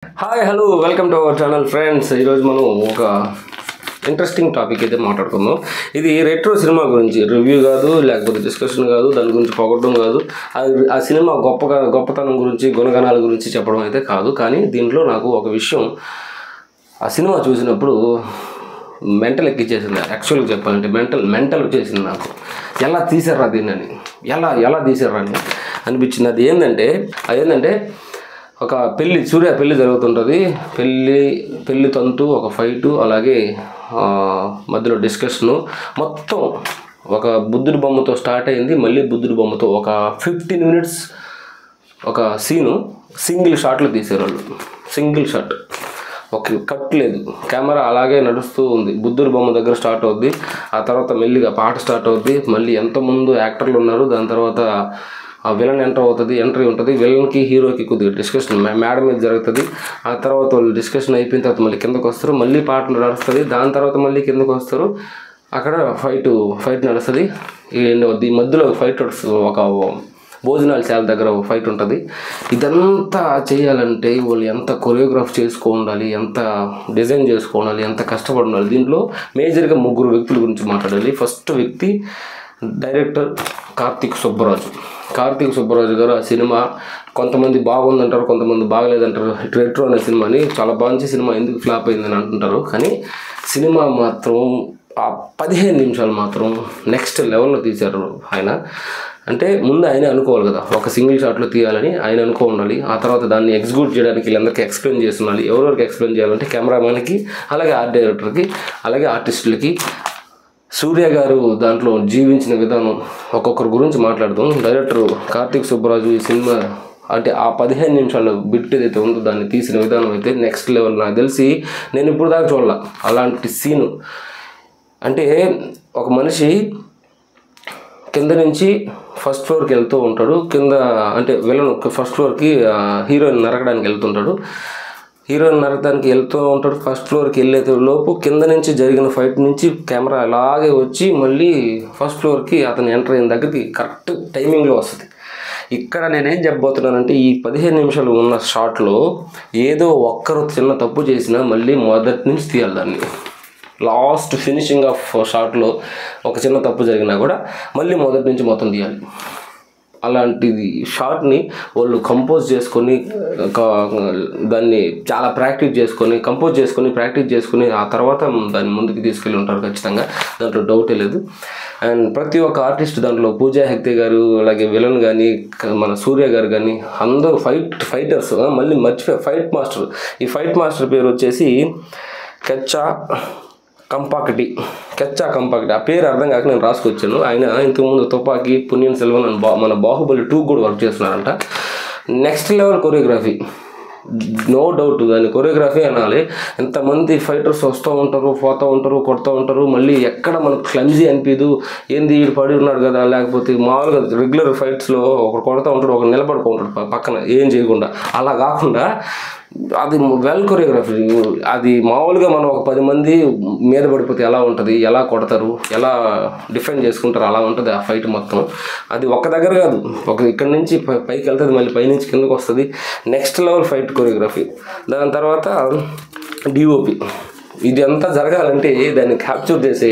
Hi hello welcome to our channel friends. ఈరోజు మనం ఒక ఇంట్రెస్టింగ్ టాపిక్ అయితే మాట్లాడుకుందాం. ఇది రెట్రో సినిమా గురించి రివ్యూ కాదు, లేకపోతే డిస్కషన్ కాదు, దాని గురించి పొగడడం కాదు, ఆ సినిమా గొప్పతనం గురించి గుణగణాల గురించి చెప్పడం అయితే కాదు. కానీ దీంట్లో నాకు ఒక విషయం ఆ సినిమా చూసినప్పుడు మెంటల్ ఎక్కిచ్చేసింది. యాక్చువల్గా చెప్పాలంటే మెంటల్ వచ్చేసింది నాకు. ఎలా తీసారా దీన్ని, ఎలా తీసారా అని అనిపించింది. అది ఏంటంటే ఒక సూర్య పెళ్ళి జరుగుతుంటుంది. పెళ్ళి తంతు, ఒక ఫైటు, అలాగే మధ్యలో డిస్కషను, మొత్తం ఒక బుద్ధుడి బొమ్మతో స్టార్ట్ అయింది. మళ్ళీ బుద్ధుడి బొమ్మతో ఒక 15 minutes ఒక సీను సింగిల్ షాట్లో తీసారు వాళ్ళు. సింగిల్ షాట్, ఒక కట్ లేదు, కెమెరా అలాగే నడుస్తూ ఉంది. బుద్ధుడి బొమ్మ దగ్గర స్టార్ట్ అవుద్ది, ఆ తర్వాత మెల్లిగా పాట స్టార్ట్ అవుద్ది. మళ్ళీ ఎంతోమంది యాక్టర్లు ఉన్నారు, దాని తర్వాత ఆ విలన్ ఎంట్రీ ఉంటుంది. విలన్కి హీరోకి కొద్దిగా డిస్కషన్ మేడ మీద జరుగుతుంది. ఆ తర్వాత వాళ్ళు డిస్కషన్ అయిపోయిన తర్వాత మళ్ళీ కిందకు వస్తారు, మళ్ళీ పాటలు నడుస్తుంది. దాని తర్వాత మళ్ళీ కిందకు వస్తారు, అక్కడ ఫైట్ నడుస్తుంది. ఈ మధ్యలో ఫైట్ ఒక భోజనాల శాల దగ్గర ఫైట్ ఉంటుంది. ఇదంతా చేయాలంటే వాళ్ళు ఎంత కొరియోగ్రాఫ్ చేసుకోవాలి, ఎంత డిజైన్ చేసుకోవాలి, ఎంత కష్టపడి ఉండాలి. దీంట్లో మేజర్గా 3 వ్యక్తుల గురించి మాట్లాడాలి. ఫస్ట్ వ్యక్తి డైరెక్టర్ కార్తీక్ సుబ్బరాజు గారు. ఆ సినిమా కొంతమంది బాగుందంటారు, కొంతమంది బాగలేదంటారు. రెట్రో అనే సినిమాని చాలా మంచి సినిమా, ఎందుకు ఫ్లాప్ అయిందని అంటుంటారు. కానీ సినిమా మాత్రం ఆ 15 నిమిషాలు మాత్రం నెక్స్ట్ లెవెల్లో తీశారు ఆయన. అంటే ముందు ఆయన అనుకోవాలి కదా, ఒక సింగిల్ షాట్లో తీయాలని ఆయన అనుకో ఉండాలి. ఆ తర్వాత దాన్ని ఎగ్జిక్యూట్ చేయడానికి వీళ్ళందరికీ ఎక్స్ప్లెయిన్ చేస్తున్నారు. ఎవరెవరికి ఎక్స్ప్లెయిన్ చేయాలంటే కెమెరామ్యాన్కి, అలాగే ఆర్ట్ డైరెక్టర్కి, అలాగే ఆర్టిస్టులకి. సూర్య గారు దాంట్లో జీవించిన విధానం, ఒక్కొక్కరి గురించి మాట్లాడదాం. డైరెక్టర్ కార్తీక్ సుబ్బరాజు ఈ సినిమా అంటే ఆ 15 నిమిషాల బిట్ ఏదైతే ఉందో దాన్ని తీసిన విధానం అయితే నెక్స్ట్ లెవెల్. నాకు తెలిసి నేను ఇప్పుడు దాకా చూడాల అలాంటి సీను. అంటే ఒక మనిషి కింద నుంచి ఫస్ట్ ఫ్లోర్కి వెళ్తూ ఉంటాడు. కింద అంటే విలన్ ఫస్ట్ ఫ్లోర్కి హీరోయిన్ నరకడానికి వెళ్తుంటాడు. ఫస్ట్ ఫ్లోర్కి వెళ్ళే లోపు కింద నుంచి జరిగిన ఫైట్ నుంచి కెమెరా అలాగే వచ్చి మళ్ళీ ఫస్ట్ ఫ్లోర్కి అతను ఎంటర్ అయిన దగ్గరికి కరెక్ట్ టైమింగ్లో వస్తుంది. ఇక్కడ నేనేం చెప్పబోతున్నానంటే ఈ 15 నిమిషాలు ఉన్న షాట్లో ఏదో ఒక్కరు చిన్న తప్పు చేసినా మళ్ళీ మొదటి నుంచి తీయాలి దాన్ని. లాస్ట్ ఫినిషింగ్ ఆఫ్ షాట్లో ఒక చిన్న తప్పు జరిగినా కూడా మళ్ళీ మొదటి నుంచి మొత్తం తీయాలి. అలాంటిది షాట్ని వాళ్ళు కంపోజ్ చేసుకొని దాన్ని చాలా ప్రాక్టీస్ చేసుకొని ఆ తర్వాత దాన్ని ముందుకు తీసుకెళ్ళి ఉంటారు ఖచ్చితంగా, దాంట్లో డౌటే లేదు. అండ్ ప్రతి ఒక్క ఆర్టిస్ట్ దాంట్లో పూజా హెగ్డే గారు, అలాగే విలన్ కానీ, మన సూర్య గారు కానీ అందరూ ఫైటర్స్. మళ్ళీ మర్చిపోయి ఈ ఫైట్ మాస్టర్ పేరు వచ్చేసి కెచ్చా కంపాక్టి. ఆ పేరు అర్థం కాక నేను రాసుకొచ్చాను. ఆయన ఇంతకుముందు తుపాకీ, పుణ్యం సెల్వన్ అని మన బాహుబలి 2 కూడా వర్క్ చేస్తున్నారంట. Next level choreography, no doubt. దాన్ని కొరియోగ్రఫీ అనాలి. ఎంతమంది ఫైటర్స్ వస్తూ ఉంటారు, పోతూ ఉంటారు, కొడుతూ ఉంటారు. మళ్ళీ ఎక్కడ మనకు క్లమ్జీ అనిపించదు. ఏంది వీడు పడి ఉన్నాడు కదా, లేకపోతే మామూలుగా రెగ్యులర్ ఫైట్స్లో ఒకరు కొడుతూ ఉంటాడు, ఒకరు నిలబడుకుంటాడు పక్కన ఏం చేయకుండా. అలా కాకుండా అది వెల్ కొరియోగ్రఫీ. అది మామూలుగా మనం ఒక 10 మంది మీద పడిపోతే ఎలా ఉంటుంది, ఎలా కొడతారు, ఎలా డిఫెండ్ చేసుకుంటారు, అలా ఉంటుంది ఆ ఫైట్ మొత్తం. అది ఒక్క దగ్గర కాదు, ఇక్కడి నుంచి పైకి వెళ్తుంది, మళ్ళీ పైనుంచి కిందకు వస్తుంది. Next level fight choreography. దాని తర్వాత డిఓపి. ఇది అంతా జరగాలంటే దాన్ని క్యాప్చర్ చేసే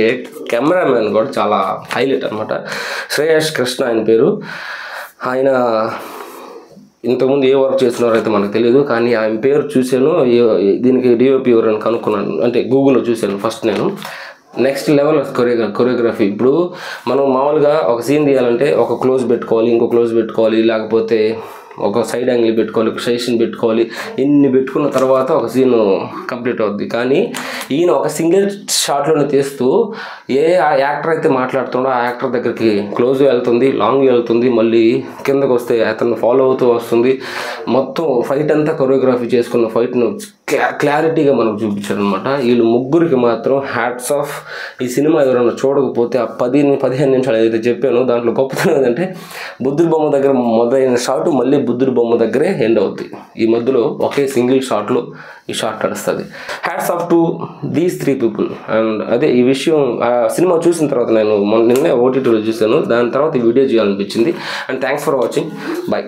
కెమెరామ్యాన్ కూడా చాలా హైలైట్ అనమాట. శ్రేయస్ కృష్ణ ఆయన పేరు. ఆయన ఇంతకుముందు ఏ వర్క్ చేస్తున్నారో అయితే మనకు తెలియదు, కానీ ఆయన పేరు చూశాను. దీనికి డిఓపి ఎవరైనా కనుక్కున్నాను, అంటే గూగుల్లో చూశాను ఫస్ట్ నేను. Next level of choreography. ఇప్పుడు మనం మామూలుగా ఒక సీన్ తీయాలంటే ఒక క్లోజ్ పెట్టుకోవాలి, ఇంకో క్లోజ్ పెట్టుకోవాలి, లేకపోతే ఒక సైడ్ యాంగిల్ పెట్టుకోవాలి, ఒక సెషన్ పెట్టుకోవాలి. ఇన్ని పెట్టుకున్న తర్వాత ఒక సీన్ కంప్లీట్ అవుద్ది. కానీ ఈయన ఒక సింగిల్ షాట్లోనే తీస్తూ ఏ యాక్టర్ అయితే మాట్లాడుతుండో ఆ యాక్టర్ దగ్గరికి క్లోజ్ వెళ్తుంది, లాంగ్ వెళ్తుంది, మళ్ళీ కిందకు వస్తే అతను ఫాలో అవుతూ వస్తుంది. మొత్తం ఫైట్ అంతా కొరియోగ్రఫీ చేసుకున్న ఫైట్ను క్లారిటీగా మనకు చూపించారు అనమాట. వీళ్ళు ముగ్గురికి మాత్రం హ్యాట్స్ ఆఫ్. ఈ సినిమా ఎవరైనా చూడకపోతే ఆ 15 నిమిషాలు ఏదైతే చెప్పానో దాంట్లో గొప్పతనం ఏంటంటే బుద్ధుడి బొమ్మ దగ్గర మొదలైన షాట్ మళ్ళీ బుద్ధుడి బొమ్మ దగ్గరే ఎండ్ అవుద్ది. ఈ మధ్యలో ఒకే సింగిల్ షాట్లో ఈ షాట్ నడుస్తుంది. Hats off to these 3 people. And అదే ఈ విషయం సినిమా చూసిన తర్వాత నేను నిన్నే OTTలో చూశాను, దాని తర్వాత ఈ వీడియో చేయాలనిపించింది. And thanks for watching. Bye.